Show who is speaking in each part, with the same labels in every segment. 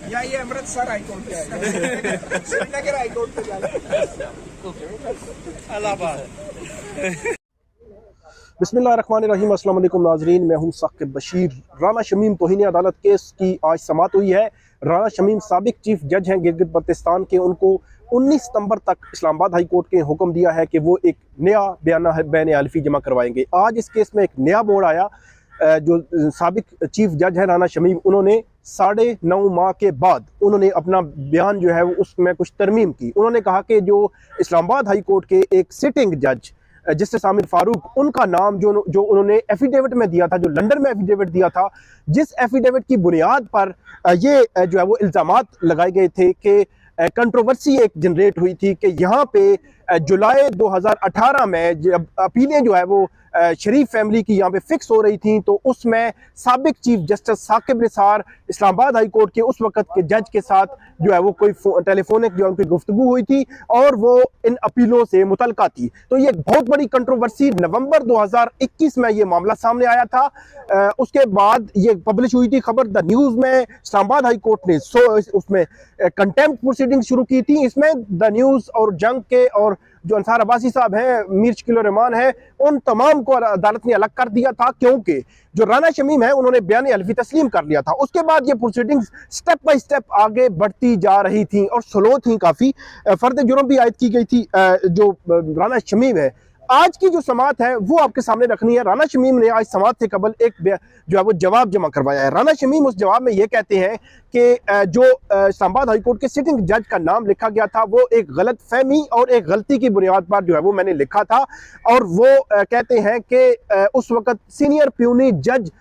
Speaker 1: या ये अमृतसर हाईकोर्ट पे आएगा, श्रीनगर हाईकोर्ट पे जाना।
Speaker 2: बिस्मिल्लाहिर्रहमानिर्रहीम, अस्सलाम वालेकुम नाजरीन, मैं हूं साकिब बशीर। राना शमीम तौहीन अदालत केस की आज समाअत हुई है। राना शमीम साबिक चीफ जज हैं गिलगित बल्तिस्तान के। उनको 19 सितंबर तक इस्लामाबाद हाई कोर्ट के हुक्म दिया है कि वो एक नया बैन हल्फी जमा करवाएंगे। आज इस केस में एक नया मोड़ आया। जो साबिक चीफ जज है राना शमीम, उन्होंने 9.5 माह के बाद उन्होंने अपना बयान जो है वो उसमें कुछ तरमीम की। उन्होंने कहा कि जो इस्लामाबाद हाई कोर्ट के एक सिटिंग जज जस्टिस आमिर फारूक, उनका नाम जो उन्होंने एफिडेविट में दिया था, जो लंदन में एफिडेविट दिया था, जिस एफिडेविट की बुनियाद पर ये जो है वो इल्ज़ामात लगाए गए थे कि कंट्रोवर्सी एक जनरेट हुई थी कि यहाँ पे जुलाई 2018 में जब अपीलें जो है वो शरीफ फैमिली की यहाँ पे फिक्स हो रही थी, तो उसमें साबिक chief justice Saqib Nisar Islamabad high court के उस वक्त के जज के साथ जो है वो कोई टेलीफोनिक जो उनकी गुफ्तगू हुई थी और वो इन अपीलों से मुतल्का थी। तो ये बहुत बड़ी कंट्रोवर्सी नवंबर 2021 में ये मामला सामने आया था। उसके बाद ये पब्लिश हुई थी खबर द न्यूज़ में। इस्लामाबाद हाई कोर्ट ने उसमें कंटेम्प्ट प्रोसीडिंग शुरू की थी। इसमें द न्यूज़ और जंग के और जो अंसार अब्बासी साहब हैं, मीर शकील रहमान है, उन तमाम को अदालत ने अलग कर दिया था, क्योंकि जो राना शमीम है उन्होंने बयान हल्फी तस्लीम कर लिया था। उसके बाद ये प्रोसीडिंग्स स्टेप बाय स्टेप आगे बढ़ती जा रही थी और स्लो थी काफ़ी। फर्द जुर्म भी आयद की गई थी। जो राना शमीम है, आज की जो समाअत है वो आपके सामने रखनी है। राना शमीम ने आज समाअत से कबल एक जो है वो जवाब जमा करवाया है। राना शमीम उस जवाब में ये कहते हैं कि जो इस्लामाबाद हाई कोर्ट के सिटिंग जज का नाम लिखा गया था वो एक गलत फहमी और एक गलती की बुनियाद पर जो है वो मैंने लिखा था। और वो कहते हैं कि उस वक्त सीनियर प्यूनी जज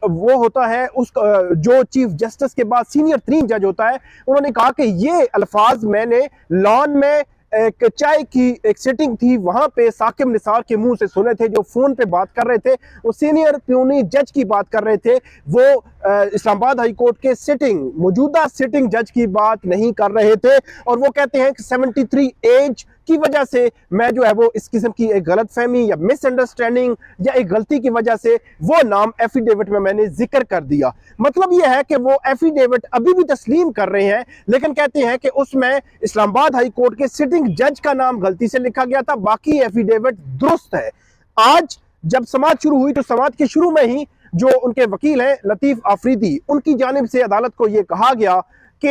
Speaker 2: वो होता है, उस जो चीफ जस्टिस के बाद सीनियर 3 जज होता है। उन्होंने कहा कि ये अल्फाज मैंने लॉन में एक चाय की एक सेटिंग थी, वहां पे साकिब निसार के मुंह से सुने थे, जो फोन पे बात कर रहे थे, वो सीनियर प्यूनी जज की बात कर रहे थे। वो इस्लामाबाद हाई कोर्ट के मौजूदा सिटिंग जज की बात नहीं कर रहे थे। और वो कहते हैं कि 73 एज की वजह से मैं जो है वो इस किस्म की एक गलत फहमी या मिसअंडरस्टैंडिंग या एक गलती की वजह से वो नाम एफिडेविट में मैंने जिक्र कर दिया। मतलब ये है कि वो एफिडेविट अभी भी तस्लीम कर रहे हैं, लेकिन कहते हैं कि उसमें इस्लामाबाद हाई कोर्ट के सिटिंग जज का नाम गलती से लिखा गया था, बाकी एफिडेविट दुरुस्त है। आज जब समाअत शुरू हुई तो समाअत के शुरू में ही जो उनके वकील हैं लतीफ आफरीदी, उनकी जानिब से अदालत को यह कहा गया कि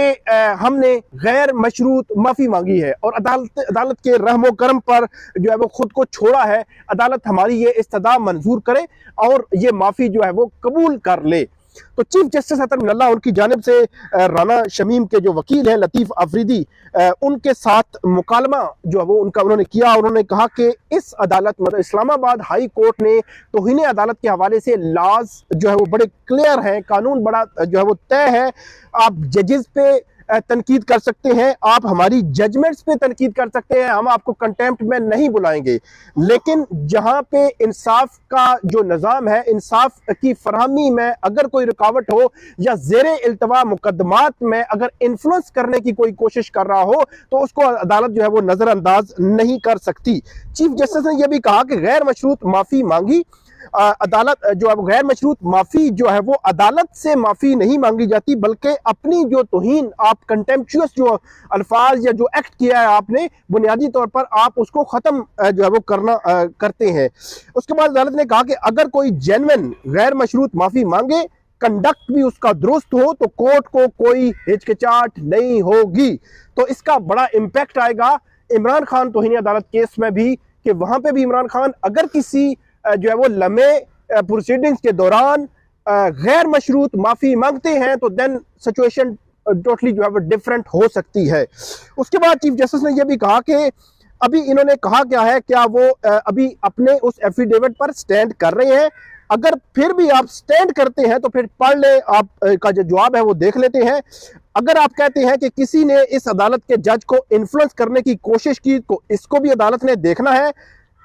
Speaker 2: हमने गैर मशरूत माफ़ी मांगी है और अदालत के रहमो करम पर जो है वो खुद को छोड़ा है। अदालत हमारी ये इस्तदा मंजूर करे और ये माफ़ी जो है वो कबूल कर ले। तो चीफ जस्टिस अतर मिनल्ला, उनकी जानिब से राना शमीम के जो वकील हैं लतीफ आफरीदी, उनके साथ मुकालमा जो है वो उन्होंने किया। उन्होंने कहा कि इस अदालत मतलब इस्लामाबाद हाई कोर्ट ने तौहीन अदालत के हवाले से लॉज जो है वो बड़े क्लियर हैं, कानून बड़ा जो है वो तय है। आप जजेस पे तनकीद कर सकते हैं, आप हमारी जजमेंट्स पे तनकीद कर सकते हैं, हम आपको कंटेम्प्ट में नहीं बुलाएंगे, लेकिन जहां पे इंसाफ का जो निज़ाम है, इंसाफ की फरहमी में अगर कोई रुकावट हो या ज़ेरे इल्तवा मुकदमात में अगर इन्फ्लुएंस करने की कोई कोशिश कर रहा हो तो उसको अदालत जो है वो नज़रअंदाज नहीं कर सकती। चीफ जस्टिस ने यह भी कहा कि गैर मशरूत माफ़ी मांगी अदालत जो है गैर मशरूत माफ़ी जो है वो अदालत से माफ़ी नहीं मांगी जाती, बल्कि अपनी जो तौहीन आप कंटेम्पचुअस जो अल्फाज या जो एक्ट किया है आपने, बुनियादी तौर पर आप उसको ख़त्म जो है वो करते हैं। उसके बाद अदालत ने कहा कि अगर कोई जेन्युइन गैर मशरूत माफ़ी मांगे, कंडक्ट भी उसका दुरुस्त हो, तो कोर्ट को कोई हिचकिचाहट नहीं होगी। तो इसका बड़ा इम्पैक्ट आएगा इमरान खान तौहीन अदालत केस में भी, कि वहाँ पे भी इमरान खान अगर किसी जो है वो लम्हे प्रोसीडिंग्स के दौरान गैर मशरूत माफ़ी मांगते हैं तो देन सिचुएशन टोटली जो है वो डिफरेंट हो सकती है। उसके बाद चीफ जस्टिस ने यह भी कहा कि अभी इन्होंने कहा क्या है, क्या वो अभी अपने उस एफिडेविट पर स्टैंड कर रहे हैं? अगर फिर भी आप स्टैंड करते हैं तो फिर पढ़ ले, आप का जो जवाब है वो देख लेते हैं। अगर आप कहते हैं कि किसी ने इस अदालत के जज को इन्फ्लुएंस करने की कोशिश की तो इसको भी अदालत ने देखना है।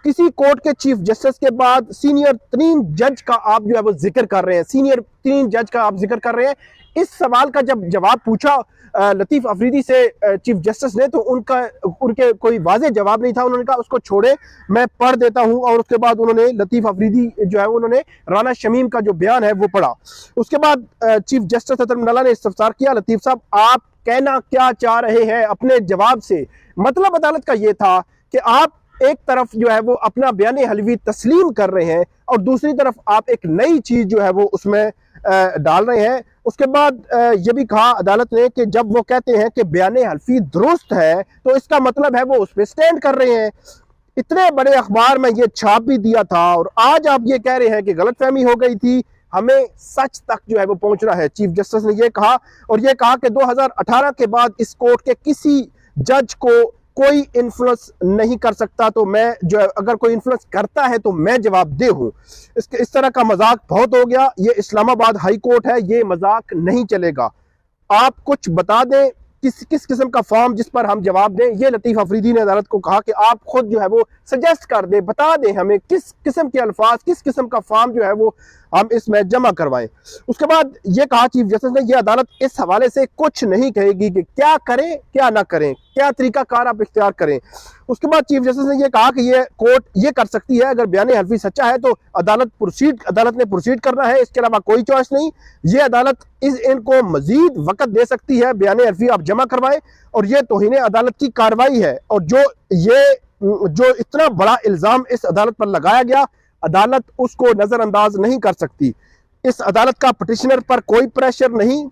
Speaker 2: किसी कोर्ट के चीफ जस्टिस के बाद सीनियर 3 जज का आप जो है वो जिक्र कर रहे हैं, सीनियर 3 जज का आप जिक्र कर रहे हैं, इस सवाल का जब जवाब पूछा लतीफ़ अफरीदी से चीफ जस्टिस ने, तो उनके कोई वाज़ेह जवाब नहीं था। उन्होंने कहा उसको छोड़े, मैं पढ़ देता हूं। और उसके बाद उन्होंने लतीफ़ अफरीदी जो है उन्होंने राना शमीम का जो बयान है वो पढ़ा। उसके बाद चीफ जस्टिस अतरमल्ला ने इस्तफसार किया, लतीफ़ साहब आप कहना क्या चाह रहे हैं अपने जवाब से? मतलब अदालत का ये था कि आप एक तरफ जो है वो अपना बयान हलवी तस्लीम कर रहे हैं और दूसरी तरफ आप एक नई चीज जो है वो उसमें डाल रहे हैं। उसके बाद ये भी कहा अदालत ने कि जब वो कहते हैं कि बयान हल्फी दुरुस्त है तो इसका मतलब है वो उस पर स्टैंड कर रहे हैं। इतने बड़े अखबार में ये छाप भी दिया था और आज आप ये कह रहे हैं कि गलतफहमी हो गई थी, हमें सच तक जो है वो पहुंचना है। चीफ जस्टिस ने ये कहा और ये कहा कि 2018 के बाद इस कोर्ट के किसी जज को कोई इन्फ्लुएंस नहीं कर सकता, तो मैं जो है अगर कोई इन्फ्लुएंस करता है तो मैं जवाबदेह हूं। इस तरह का मजाक बहुत हो गया। ये इस्लामाबाद हाई कोर्ट है, ये मजाक नहीं चलेगा। आप कुछ बता दें किस किस्म का फॉर्म जिस पर हम जवाब दें। ये लतीफ़ अफरीदी ने अदालत को कहा कि आप खुद जो है वो सजेस्ट कर दें, बता दें हमें किस किस्म के अल्फाज, किस किस्म का फॉर्म जो है वो हम इसमें जमा करवाएं। उसके बाद ये कहा चीफ जस्टिस ने, ये अदालत इस हवाले से कुछ नहीं कहेगी कि क्या करें क्या ना करें, क्या तरीकाकार आप इख्तियार करें। उसके बाद चीफ जस्टिस ने यह कहा कि ये कोर्ट ये कर सकती है, अगर बयान हल्फी सच्चा है तो अदालत ने प्रोसीड करना है, इसके अलावा कोई चॉइस नहीं। ये अदालत इनको मजीद वक्त दे सकती है, बयान हल्फी आप जमा करवाएं। और ये तौहीन अदालत की कार्रवाई है और जो इतना बड़ा इल्जाम इस अदालत पर लगाया गया, अदालत उसको नजरअंदाज नहीं कर सकती। इस अदालत का पिटिशनर पर कोई प्रेशर नहीं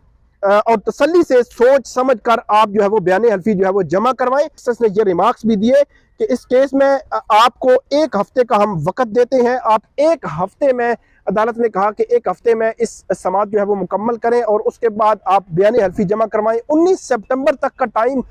Speaker 2: और तसल्ली से सोच समझ कर आप जो है वो बयान हल्फी जो है वो जमा करवाएं। जस्टिस ने ये रिमार्क्स भी दिए कि इस केस में आपको 1 हफ्ते का हम वक्त देते हैं, आप 1 हफ्ते में, अदालत ने कहा कि 1 हफ्ते में इस समाअत जो है वो मुकम्मल करें और उसके बाद आप बयान हल्फी जमा करवाएं। 19 सितंबर तक का टाइम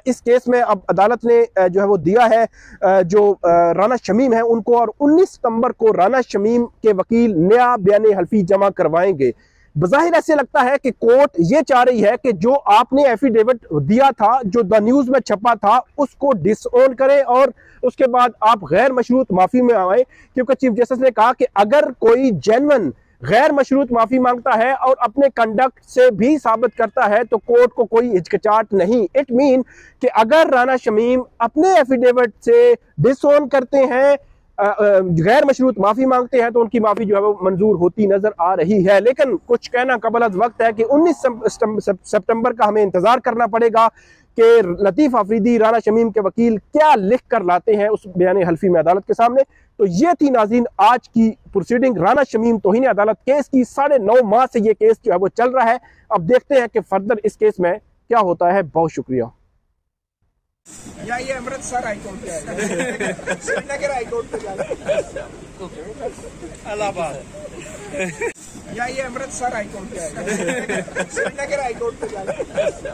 Speaker 2: इस केस में अब अदालत ने जो है वो दिया है जो राना शमीम है उनको, और 19 सितंबर को राना शमीम के वकील नया बयान हल्फी जमा करवाएंगे। बज़ाहिर ऐसे लगता है कि कोर्ट ये चाह रही है कि जो आपने एफिडेविट दिया था, जो द न्यूज़ में छपा था, उसको डिसओन करें और उसके बाद आप गैर मशरूत माफ़ी में आए। क्योंकि चीफ जस्टिस ने कहा कि अगर कोई जेन्युइन गैर मशरूत माफ़ी मांगता है और अपने कंडक्ट से भी साबित करता है तो कोर्ट को कोई हिचकिचाहट नहीं। इट मीन कि अगर राना शमीम अपने एफिडेविट से डिसओन करते हैं, गैर मशरूत माफी मांगते हैं, तो उनकी माफी जो है वो मंजूर होती नजर आ रही है। लेकिन कुछ कहना कबल अज़ वक्त है कि 19 सितंबर का हमें इंतजार करना पड़ेगा कि लतीफ़ अफरीदी राना शमीम के वकील क्या लिख कर लाते हैं उस बयान हल्फी में अदालत के सामने। तो ये थी नाज़रीन आज की प्रोसीडिंग राना शमीम तौहीन अदालत केस की। 9.5 माह से ये केस जो है वो चल रहा है। अब देखते हैं कि फर्दर इस केस में क्या होता है। बहुत शुक्रिया।
Speaker 1: या ये अमृतसर हाईकोर्ट पे है, श्रीनगर हाईकोर्ट पे जाना, इलाहाबाद, या ये अमृतसर हाईकोर्ट पे है, श्रीनगर हाईकोर्ट पे जाना।